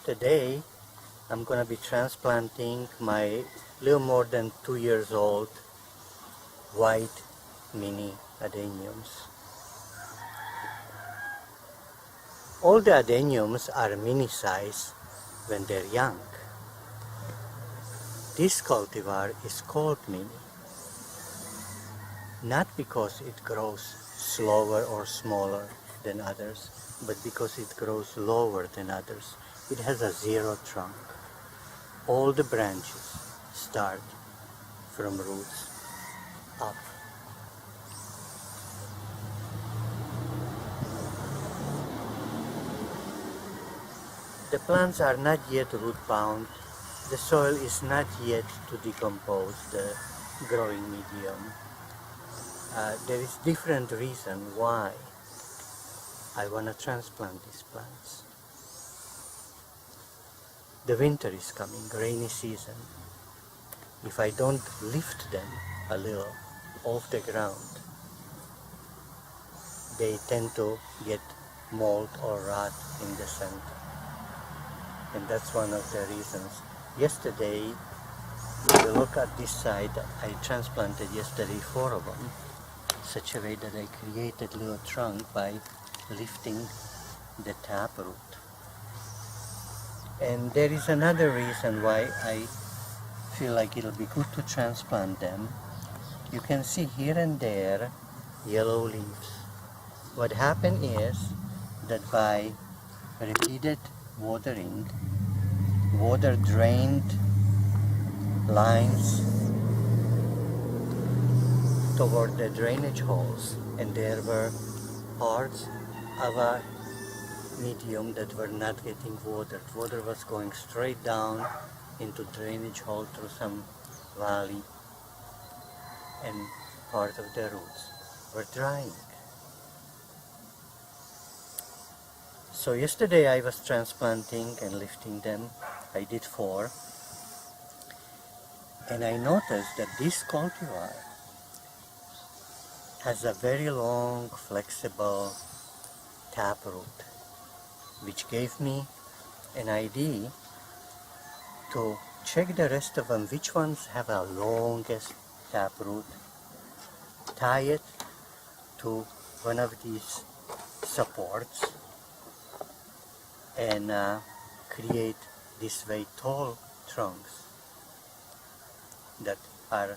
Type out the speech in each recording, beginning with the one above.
Today I'm going to be transplanting my little more than 2 years old white mini adeniums. All the adeniums are mini size when they're young. This cultivar is called mini, not because it grows slower or smaller than others, but because it grows lower than others. It has a zero trunk. All the branches start from roots up. The plants are not yet root bound. The soil is not yet to decompose the growing medium. There is different reason why I want to transplant these plants. The winter is coming, rainy season. If I don't lift them a little off the ground, they tend to get mold or rot in the center. And that's one of the reasons. Yesterday, if you look at this side, I transplanted yesterday 4 of them, such a way that I created a little trunk by lifting the taproot. And there is another reason why I feel like it'll be good to transplant them. You can see here and there yellow leaves. What happened is that by repeated watering, water drained lines toward the drainage holes, and there were parts of a medium that were not getting watered. Water was going straight down into drainage hole through some valley, and part of the roots were drying. So yesterday I was transplanting and lifting them. I did 4, and I noticed that this cultivar has a very long, flexible taproot, which gave me an idea to check the rest of them, which ones have a longest taproot, tie it to one of these supports, and create this way tall trunks that are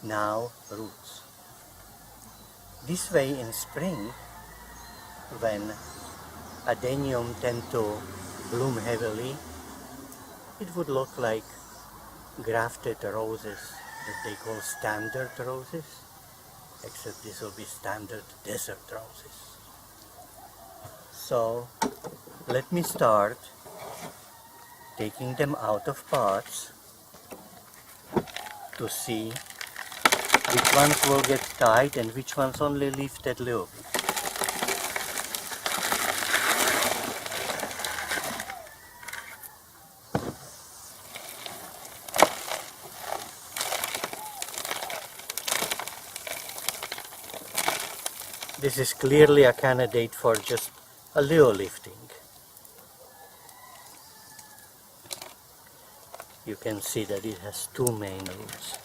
now roots. This way in spring, when adenium tend to bloom heavily, it would look like grafted roses that they call standard roses, except this will be standard desert roses. So let me start taking them out of pots to see which ones will get tied and which ones only lifted a little bit. This is clearly a candidate for just a little lifting. You can see that it has 2 main roots.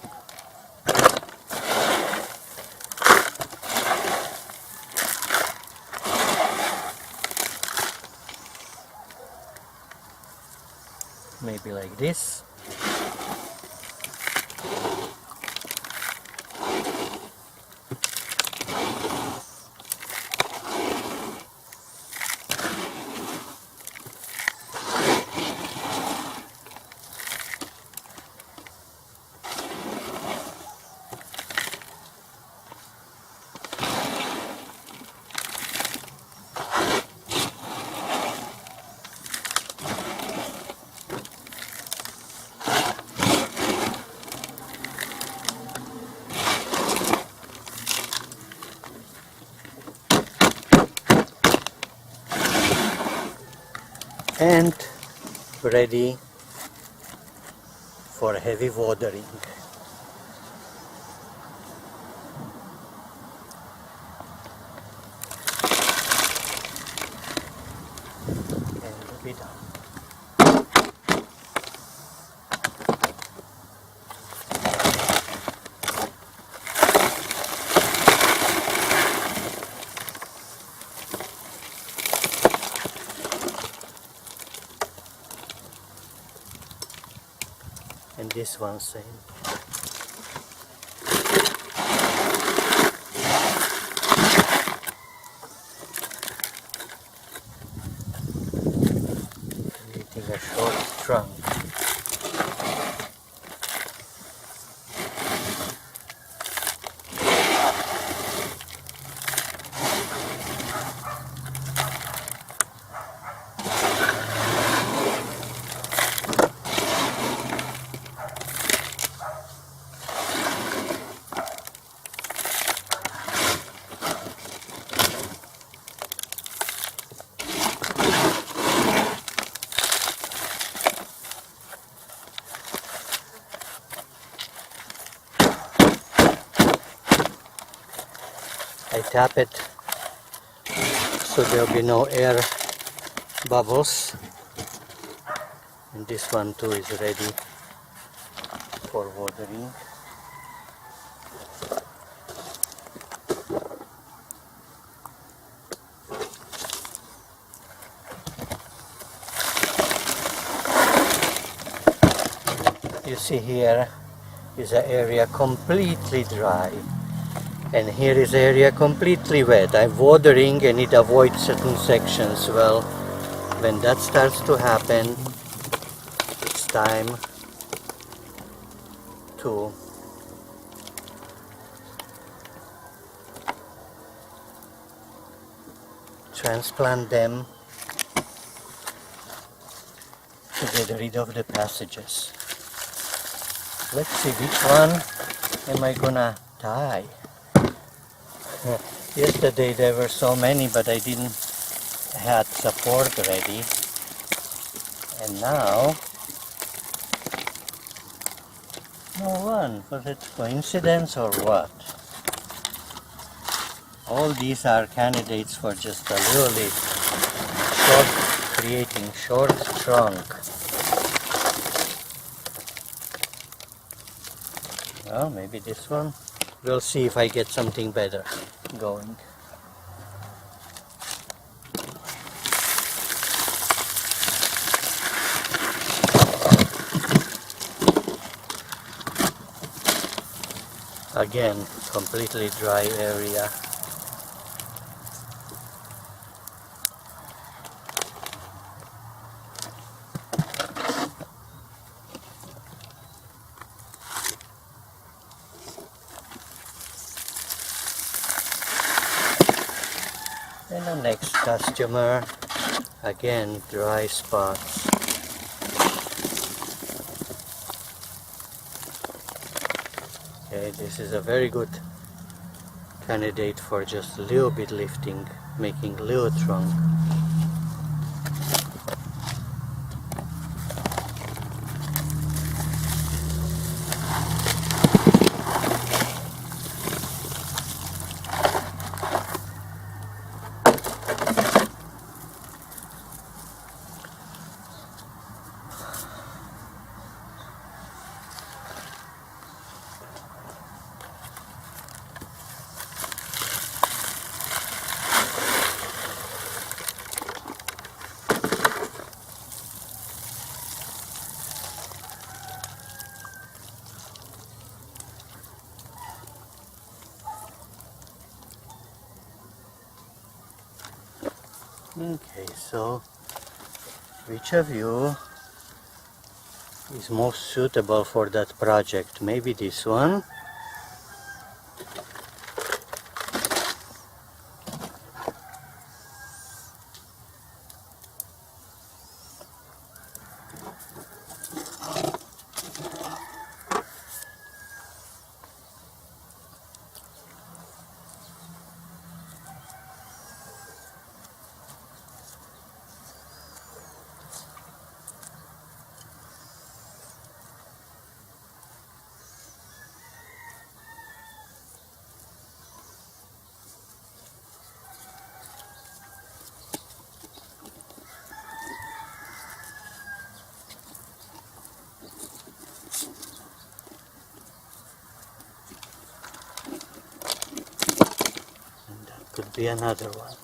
Maybe like this. And ready for heavy watering. And be done. and this one same. Creating a short trunk. I tap it so there'll be no air bubbles, and this one too is ready for watering. You see, here is an area completely dry, and here is area completely wet. I'm watering and it avoids certain sections. Well, when that starts to happen, it's time to transplant them to get rid of the passages. Let's see, which one am I gonna tie? Yesterday there were so many, but I didn't have support ready, and now no one. Was it coincidence or what? All these are candidates for just a really short, creating short trunk. Well, maybe this one. We'll see if I get something better going. Again, completely dry area. And the next customer, again, dry spots. Okay, this is a very good candidate for just a little bit lifting, making a little trunk. Okay, so which of you is most suitable for that project? Maybe this one? Could be another one.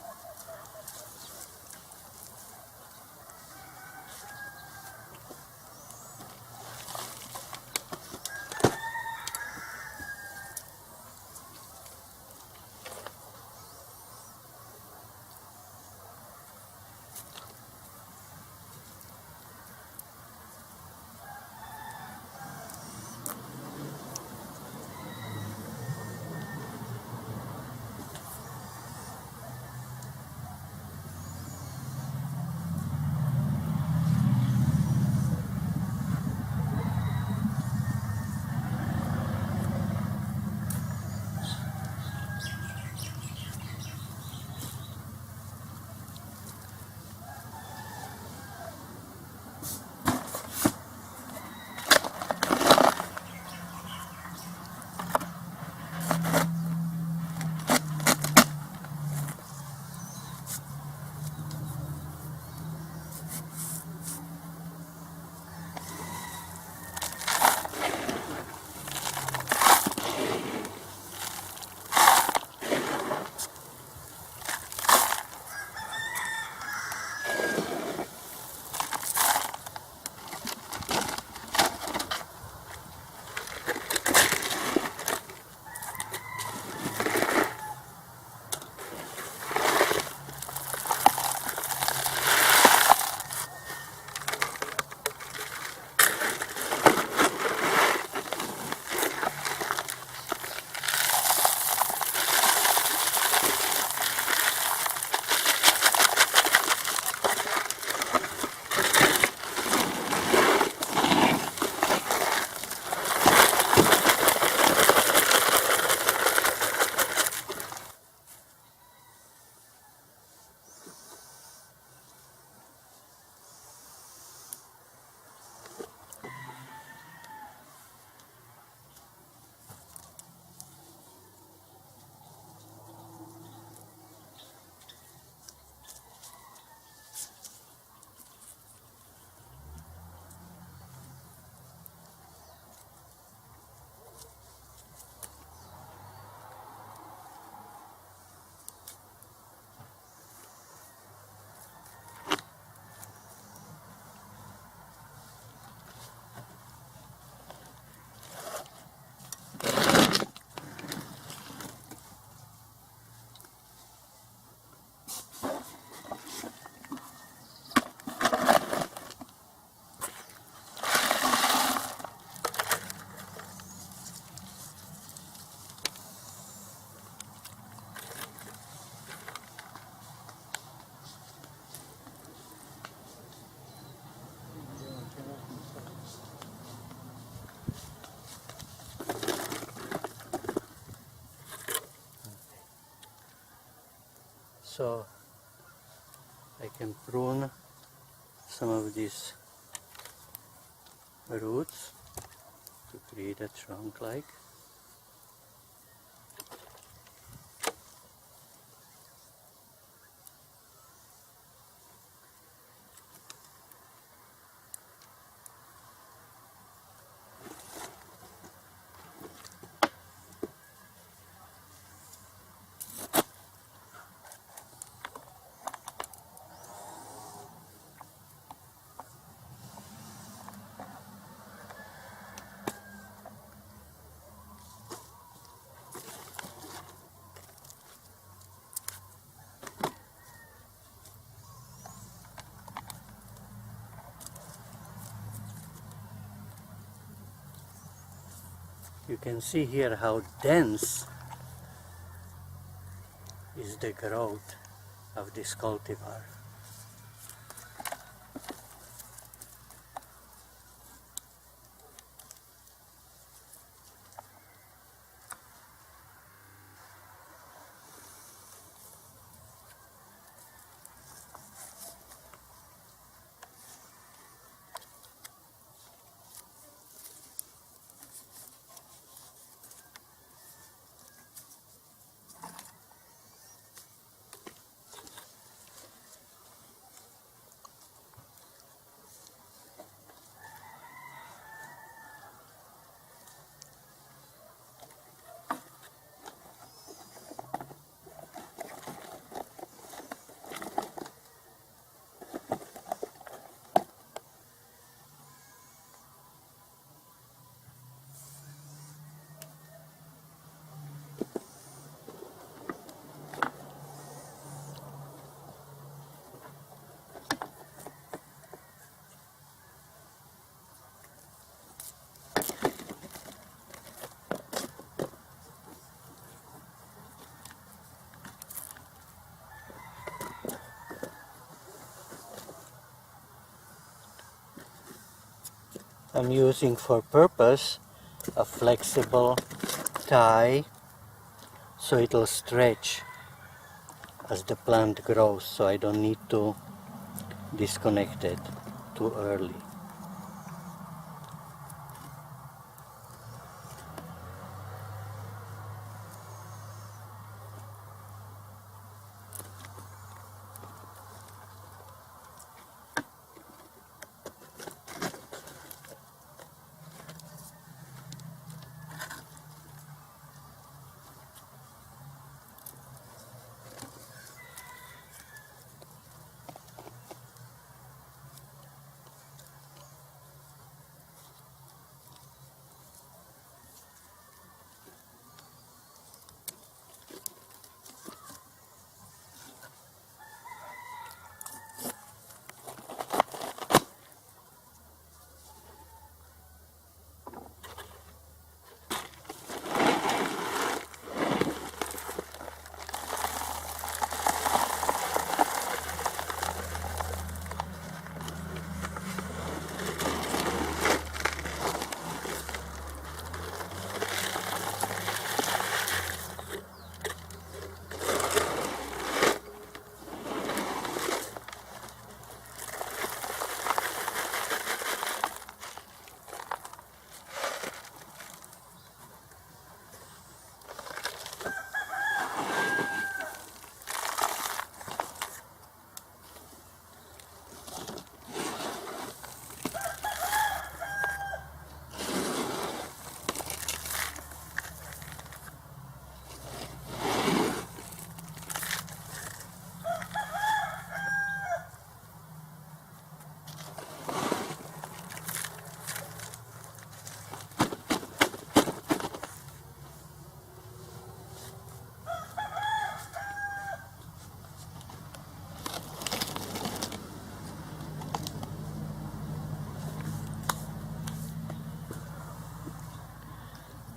so I can prune some of these roots to create a trunk like. You can see here how dense is the growth of this cultivar. I'm using for purpose a flexible tie so it'll stretch as the plant grows, so I don't need to disconnect it too early.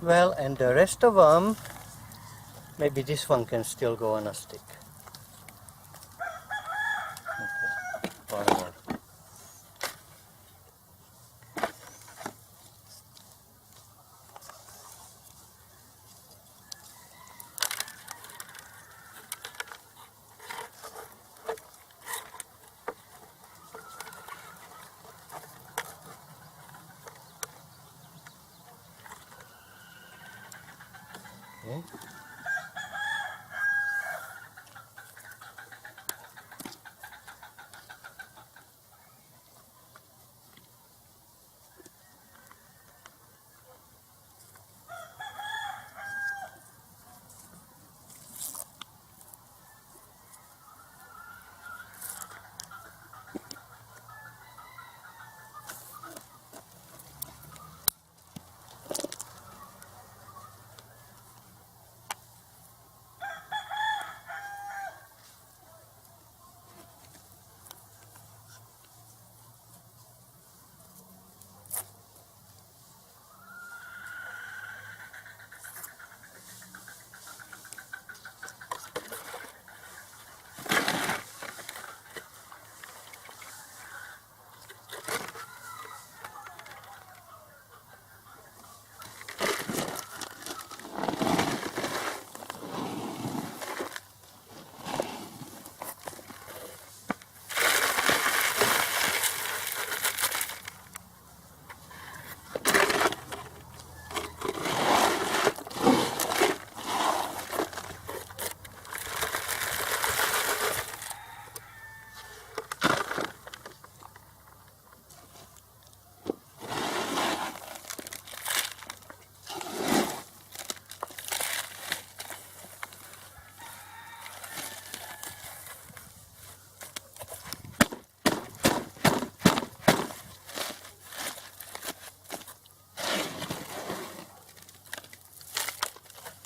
Well, and the rest of them, maybe this one can still go on a stick. Okay. One more. Okay.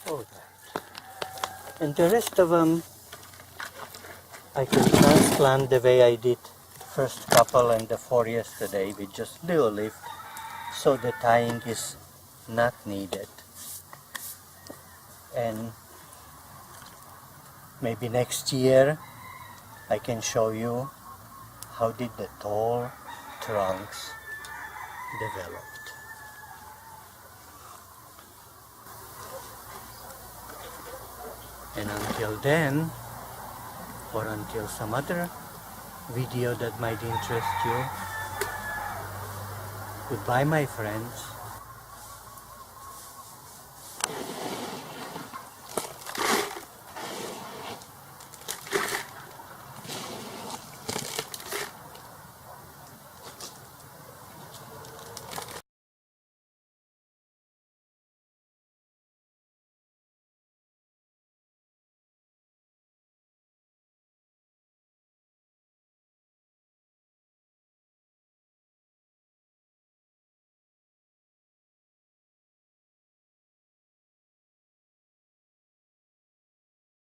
Alright. And the rest of them I can transplant the way I did the first couple and the 4 yesterday with just little lift, so the tying is not needed. And maybe next year I can show you how did the tall trunks developed. And until then, or until some other video that might interest you, goodbye my friends.